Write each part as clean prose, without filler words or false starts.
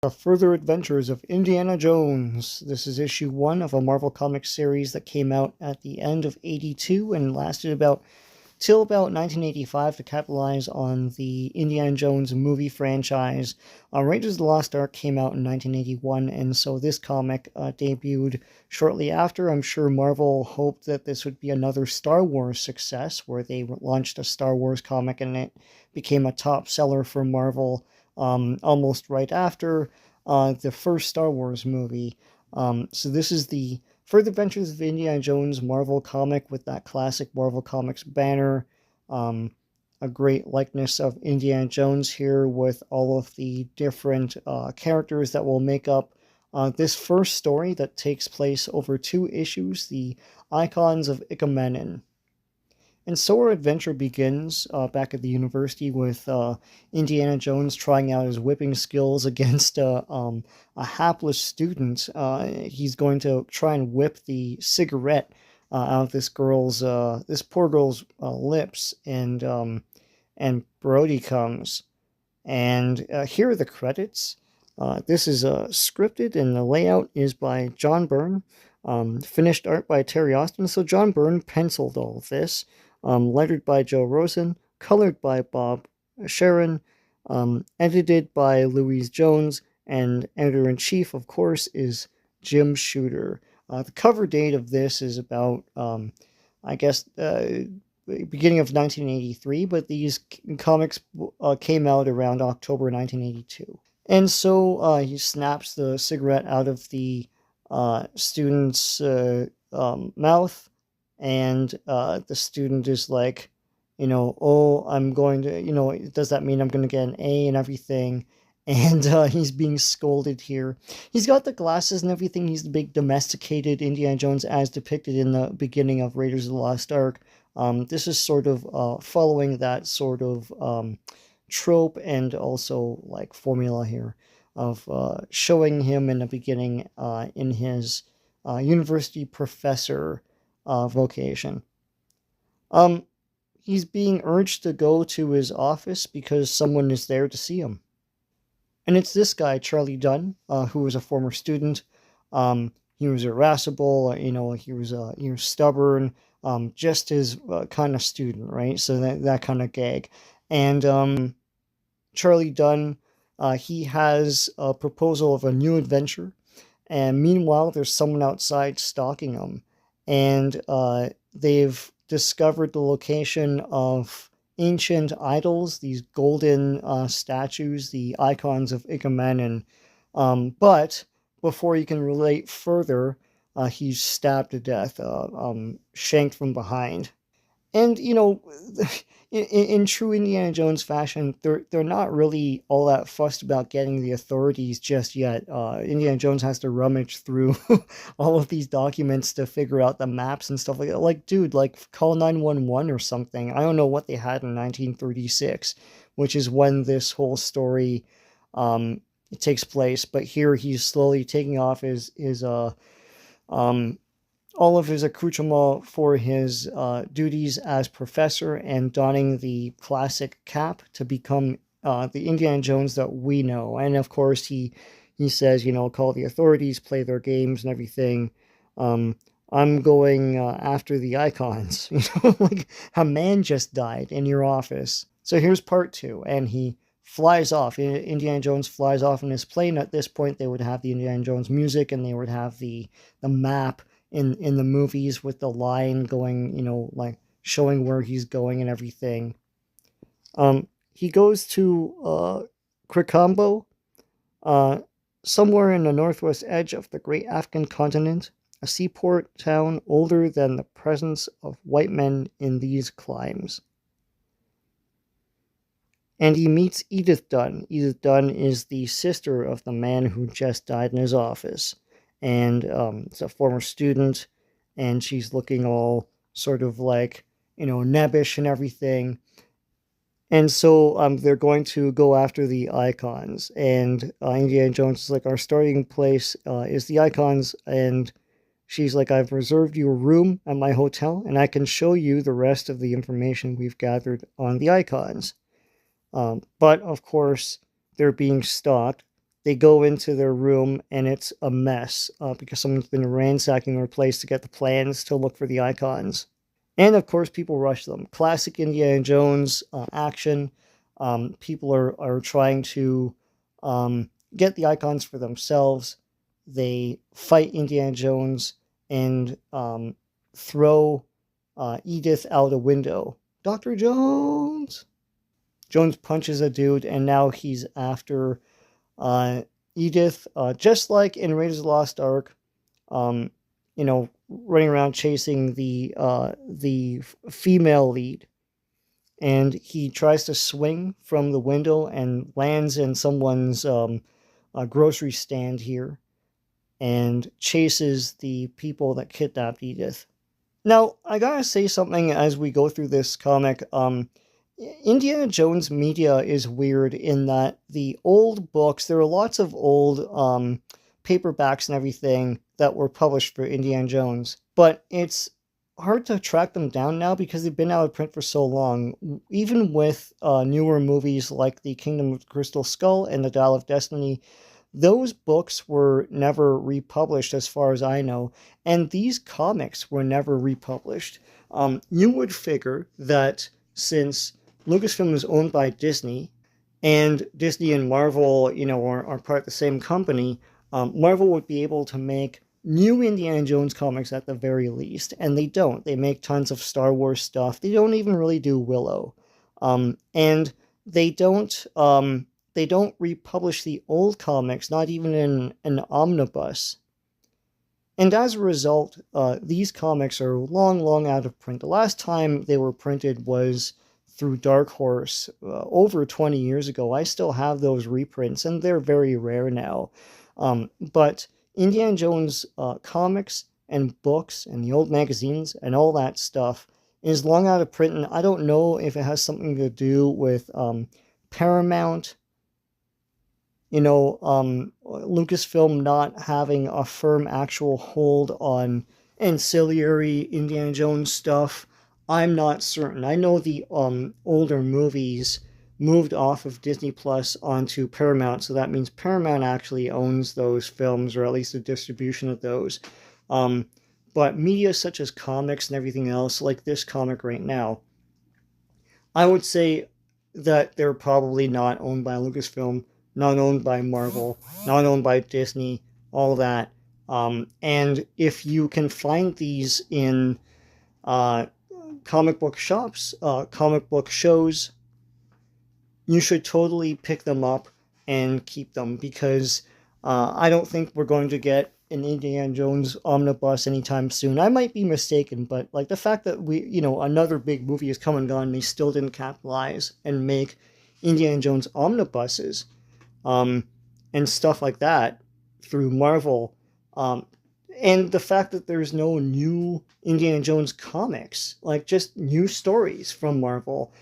The Further Adventures of Indiana Jones. This is issue 1 of a Marvel Comics series that came out at the end of '82 and lasted till about 1985 to capitalize on the Indiana Jones movie franchise. Raiders of the Lost Ark came out in 1981, and so this comic debuted shortly after. I'm sure Marvel hoped that this would be another Star Wars success, where they launched a Star Wars comic and it became a top seller for Marvel almost right after the first Star Wars movie. So this is the Further Adventures of Indiana Jones Marvel comic with that classic Marvel Comics banner. A great likeness of Indiana Jones here with all of the different characters that will make up this first story that takes place over 2 issues, the Icons of Ikammanen. And so our adventure begins back at the university with Indiana Jones trying out his whipping skills against a hapless student. He's going to try and whip the cigarette out of this poor girl's lips, and Brody comes. And here are the credits. This is scripted, and the layout is by John Byrne. Finished art by Terry Austin. So John Byrne penciled all of this. Lettered by Joe Rosen, colored by Bob Sharon, edited by Louise Jones, and editor-in-chief, of course, is Jim Shooter. The cover date of this is about, beginning of 1983, but these comics came out around October 1982. And so he snaps the cigarette out of the student's mouth, and the student is like, oh, I'm going to, does that mean I'm going to get an A and everything? And he's being scolded here. He's got the glasses and everything. He's the big domesticated Indiana Jones as depicted in the beginning of Raiders of the Lost Ark. This is sort of following that sort of trope and also like formula here of showing him in the beginning in his university professor vocation. He's being urged to go to his office because someone is there to see him. And it's this guy, Charlie Dunn, who was a former student. He was irascible, he was stubborn, just his kind of student, right? So that kind of gag. And Charlie Dunn, he has a proposal of a new adventure. And meanwhile, there's someone outside stalking him. And they've discovered the location of ancient idols, these golden statues, the icons of Ikamanen. But before you can relate further, he's stabbed to death, shanked from behind. And, in true Indiana Jones fashion, they're not really all that fussed about getting the authorities just yet. Indiana Jones has to rummage through all of these documents to figure out the maps and stuff like that. Like, dude, call 911 or something. I don't know what they had in 1936, which is when this whole story it takes place. But here he's slowly taking off his all of his accoutrement for his duties as professor and donning the classic cap to become the Indiana Jones that we know. And of course, he says, call the authorities, play their games and everything. I'm going after the icons. Like a man just died in your office. So here's part 2, and he flies off. Indiana Jones flies off in his plane. At this point, they would have the Indiana Jones music, and they would have the map in the movies with the line going, like showing where he's going and everything. He goes to Krikambo, somewhere in the northwest edge of the great African continent, a seaport town older than the presence of white men in these climes. And he meets Edith Dunn. Edith Dunn is the sister of the man who just died in his office. And it's a former student, and she's looking all sort of like, nebbish and everything. And so they're going to go after the icons. And Indiana Jones is like, our starting place is the icons. And she's like, I've reserved you a room at my hotel, and I can show you the rest of the information we've gathered on the icons. But, of course, they're being stalked they go into their room and it's a mess because someone's been ransacking their place to get the plans to look for the icons. And of course, people rush them. Classic Indiana Jones action. People are trying to get the icons for themselves. They fight Indiana Jones and throw Edith out a window. Dr. Jones! Jones punches a dude, and now he's after Edith, just like in Raiders of the Lost Ark. Running around chasing the female lead, and he tries to swing from the window and lands in someone's grocery stand here, and chases the people that kidnapped Edith. Now, I gotta say something as we go through this comic. Indiana Jones media is weird in that the old books, there are lots of old paperbacks and everything that were published for Indiana Jones, but it's hard to track them down now because they've been out of print for so long. Even with newer movies like The Kingdom of the Crystal Skull and The Dial of Destiny, those books were never republished as far as I know, and these comics were never republished. You would figure that since Lucasfilm is owned by Disney, and Disney and Marvel, are part of the same company, Marvel would be able to make new Indiana Jones comics at the very least, and they don't. They make tons of Star Wars stuff. They don't even really do Willow, and they don't republish the old comics, not even in an omnibus. And as a result, these comics are long, long out of print. The last time they were printed was through Dark Horse over 20 years ago. I still have those reprints, and they're very rare now. But Indiana Jones comics and books and the old magazines and all that stuff is long out of print, and I don't know if it has something to do with Paramount, Lucasfilm not having a firm actual hold on ancillary Indiana Jones stuff. I'm not certain. I know the older movies moved off of Disney Plus onto Paramount, so that means Paramount actually owns those films, or at least the distribution of those. But media such as comics and everything else, like this comic right now, I would say that they're probably not owned by Lucasfilm, not owned by Marvel, not owned by Disney, all that. And if you can find these in comic book shops, comic book shows, you should totally pick them up and keep them, because I don't think we're going to get an Indiana Jones omnibus anytime soon. I might be mistaken, but like the fact that another big movie has come and gone, and they still didn't capitalize and make Indiana Jones omnibuses, and stuff like that through Marvel, and the fact that there's no new Indiana Jones comics, like just new stories from Marvel,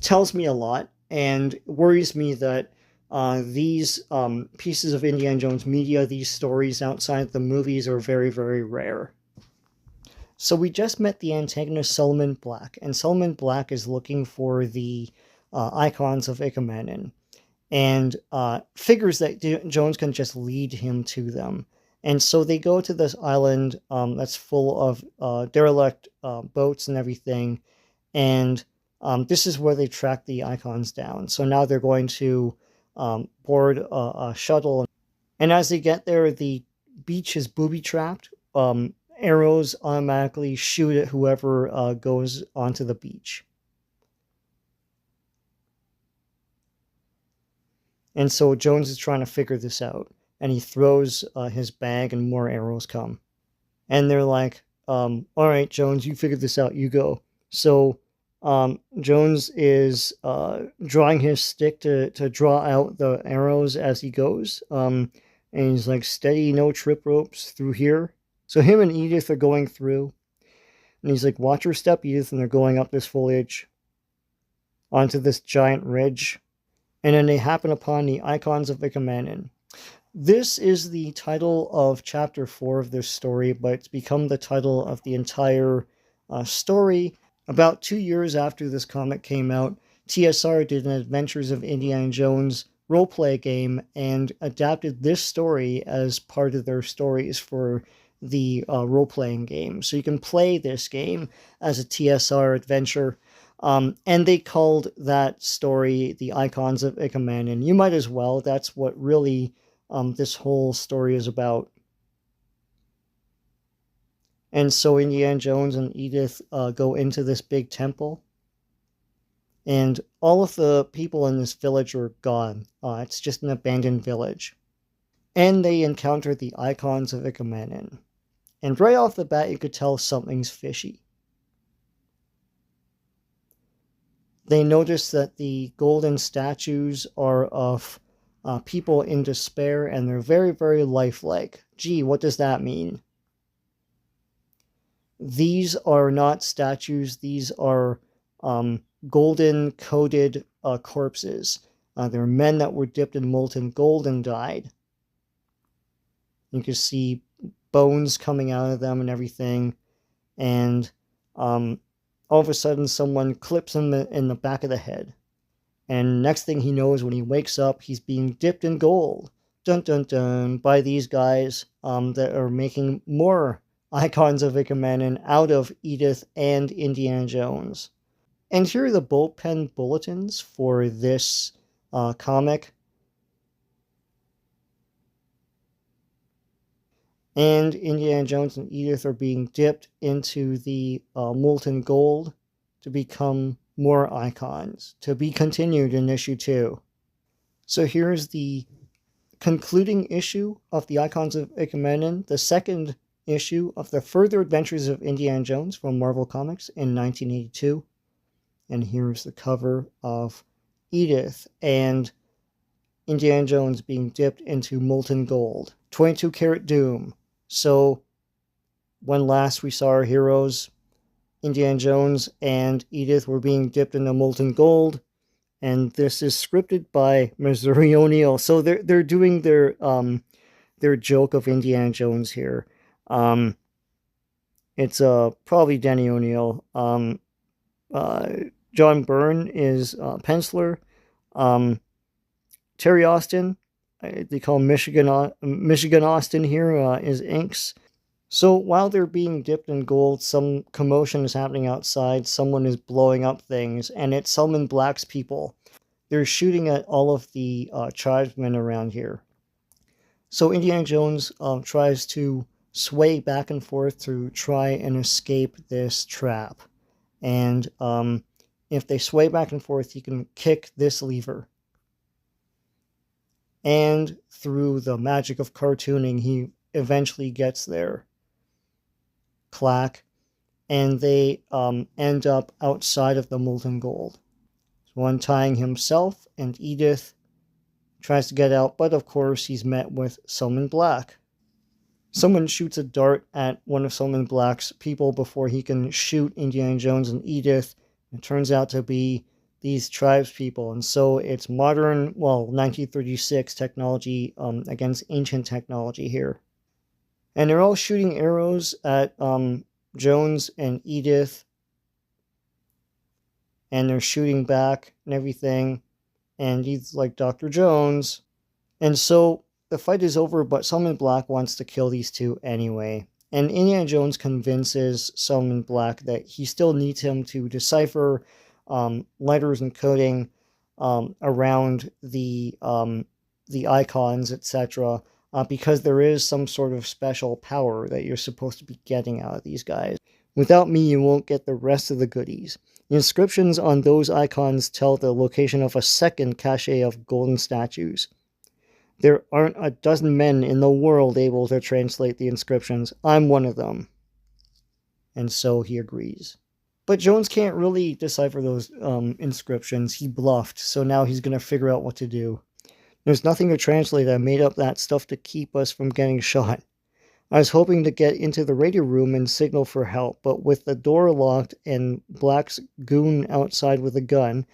tells me a lot, and worries me that these pieces of Indiana Jones media, these stories outside the movies, are very, very rare. So we just met the antagonist Solomon Black, and Solomon Black is looking for the icons of Ikammanen, and figures that Jones can just lead him to them. And so they go to this island that's full of derelict boats and everything, and this is where they track the icons down. So now they're going to board a shuttle, and as they get there, the beach is booby-trapped. Arrows automatically shoot at whoever goes onto the beach. And so Jones is trying to figure this out, and he throws his bag, and more arrows come. And they're like, all right, Jones, you figured this out, you go. So Jones is drawing his stick to draw out the arrows as he goes. And he's like, steady, no trip ropes through here. So him and Edith are going through. And he's like, watch your step, Edith. And they're going up this foliage onto this giant ridge. And then they happen upon the icons of Ikammanen. This is the title of Chapter 4 of this story, but it's become the title of the entire story. About 2 years after this comic came out, TSR did an Adventures of Indiana Jones roleplay game and adapted this story as part of their stories for the role-playing game. So you can play this game as a TSR adventure. And they called that story the Icons of Ikammanen. You might as well. That's what really this whole story is about. And so Indiana Jones and Edith go into this big temple. And all of the people in this village are gone. It's just an abandoned village. And they encounter the Icons of Ikammanen. And right off the bat, you could tell something's fishy. They notice that the golden statues are of people in despair, and they're very, very lifelike. Gee, what does that mean? These are not statues. These are golden-coated corpses. They're men that were dipped in molten gold and died. You can see bones coming out of them and everything. And all of a sudden, someone clips him in the back of the head. And next thing he knows, when he wakes up, he's being dipped in gold. Dun dun dun, by these guys that are making more Icons of Ikammanen out of Edith and Indiana Jones. And here are the bullpen bulletins for this comic. And Indiana Jones and Edith are being dipped into the molten gold to become more icons, to be continued in issue 2. So here's the concluding issue of the Icons of Ikammanen, the second issue of the Further Adventures of Indiana Jones from Marvel Comics in 1982. And here's the cover of Edith and Indiana Jones being dipped into molten gold. 22 karat doom. So when last we saw our heroes, Indiana Jones and Edith were being dipped into molten gold, and this is scripted by Missouri O'Neill. So they're doing their joke of Indiana Jones here. It's probably Denny O'Neill. John Byrne is penciler. Terry Austin, they call him Michigan Austin here, is inks. So while they're being dipped in gold, some commotion is happening outside. Someone is blowing up things, and it's Solomon Black's people. They're shooting at all of the tribesmen around here. So Indiana Jones tries to sway back and forth to try and escape this trap. And if they sway back and forth, he can kick this lever. And through the magic of cartooning, he eventually gets there. Clack. And they end up outside of the molten gold. So untying himself, and Edith tries to get out, but of course he's met with Solomon Black. Someone shoots a dart at one of Solomon Black's people before he can shoot Indiana Jones and Edith. It turns out to be these tribes people, and so it's modern, 1936 technology against ancient technology here. And they're all shooting arrows at Jones and Edith, and they're shooting back and everything, and he's like, Dr. Jones. And so the fight is over, but Solomon Black wants to kill these two anyway. And Indiana Jones convinces Solomon Black that he still needs him to decipher letters and coding around the icons, etc., because there is some sort of special power that you're supposed to be getting out of these guys. Without me, you won't get the rest of the goodies. The inscriptions on those icons tell the location of a second cache of golden statues. There aren't a dozen men in the world able to translate the inscriptions. I'm one of them. And so he agrees. But Jones can't really decipher those inscriptions. He bluffed, so now he's going to figure out what to do. There's nothing to translate. I made up that stuff to keep us from getting shot. I was hoping to get into the radio room and signal for help, but with the door locked and Black's goon outside with a gun,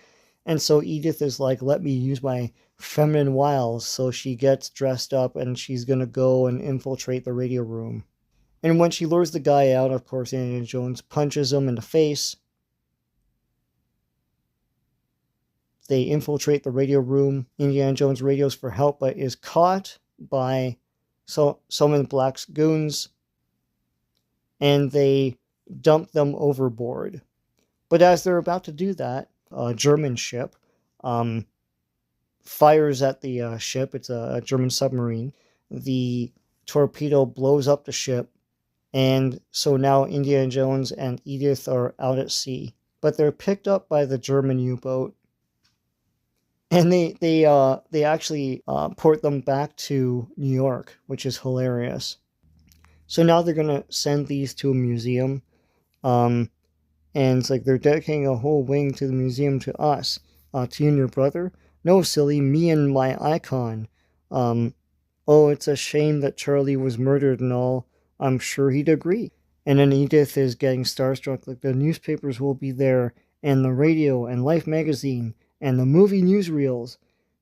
and so Edith is like, let me use my feminine wiles, so she gets dressed up and she's going to go and infiltrate the radio room. And when she lures the guy out, of course, Indiana Jones punches him in the face. They infiltrate the radio room. Indiana Jones radios for help, but is caught by some of the Black's goons, and they dump them overboard. But as they're about to do that, a German ship fires at the ship. It's a German submarine. The torpedo blows up the ship, and so now Indiana Jones and Edith are out at sea. But they're picked up by the German U-boat, and they actually port them back to New York, which is hilarious. So now they're gonna send these to a museum, and it's like they're dedicating a whole wing to the museum to us, to you and your brother. No, silly, me and my icon. Oh, it's a shame that Charlie was murdered and all. I'm sure he'd agree. And then Edith is getting starstruck, like the newspapers will be there, and the radio, and Life magazine, and the movie newsreels.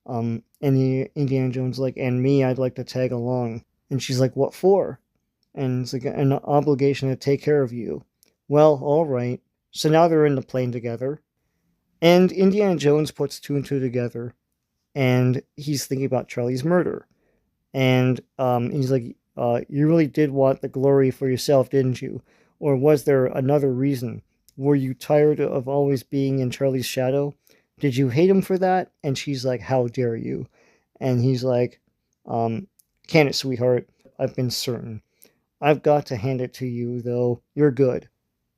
And the Indiana Jones like, and me, I'd like to tag along. And she's like, what for? And it's like an obligation to take care of you. Well, all right. So now they're in the plane together. And Indiana Jones puts two and two together. And he's thinking about Charlie's murder. And he's like, you really did want the glory for yourself, didn't you? Or was there another reason? Were you tired of always being in Charlie's shadow? Did you hate him for that? And she's like, how dare you? And he's like, can it, sweetheart? I've been certain. I've got to hand it to you, though. You're good.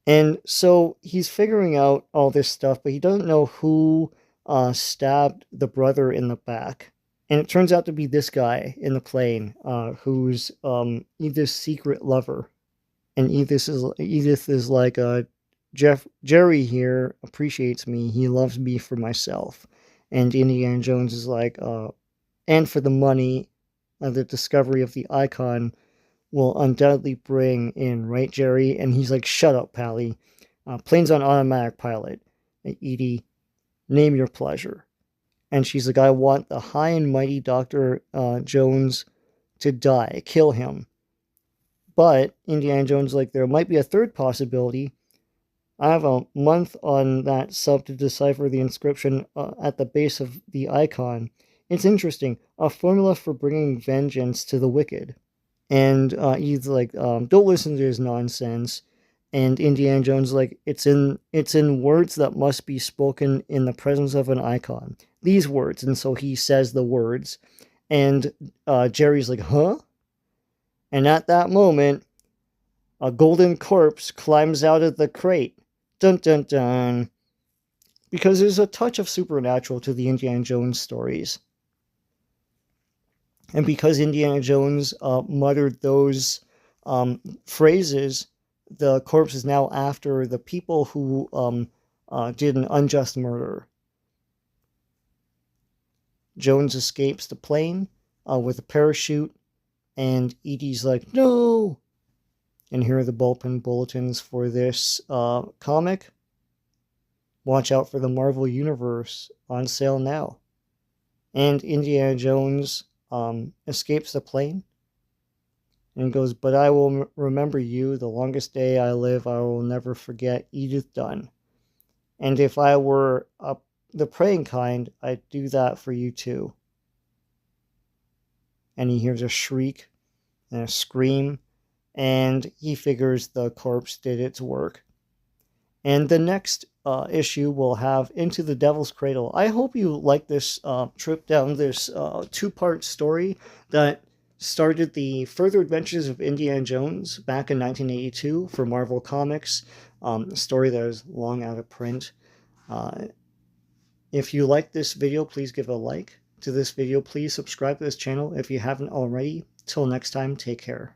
And so he's figuring out all this stuff, but he doesn't know who stabbed the brother in the back. And it turns out to be this guy in the plane, who's Edith's secret lover. And Edith is like, Jerry here appreciates me. He loves me for myself. And Indiana Jones is like, and for the money, the discovery of the icon will undoubtedly bring in, right, Jerry? And he's like, shut up, Pally. Plane's on automatic pilot. Edie, name your pleasure. And she's like, I want the high and mighty Dr. Jones to die. Kill him. But Indiana Jones like, there might be a third possibility. I have a month on that sub to decipher the inscription at the base of the icon. It's interesting. A formula for bringing vengeance to the wicked. And he's like, don't listen to his nonsense. And Indiana Jones like, it's in words that must be spoken in the presence of an icon. These words. And so he says the words. And Jerry's like, huh? And at that moment, a golden corpse climbs out of the crate. Dun dun dun. Because there's a touch of supernatural to the Indiana Jones stories. And because Indiana Jones muttered those phrases, the corpse is now after the people who did an unjust murder. Jones escapes the plane with a parachute, and Edie's like, no! And here are the bullpen bulletins for this comic. Watch out for the Marvel Universe, on sale now. And Indiana Jones escapes the plane and goes, but I will remember you. The longest day I live, I will never forget. Edith Dunn. And if I were the praying kind, I'd do that for you too. And he hears a shriek and a scream, and he figures the corpse did its work. And the next issue will have Into the Devil's Cradle. I hope you like this trip down this two-part story that started the further adventures of Indiana Jones back in 1982 for Marvel Comics, a story that is long out of print. If you like this video, please give a like to this video. Please subscribe to this channel if you haven't already. Till next time, take care.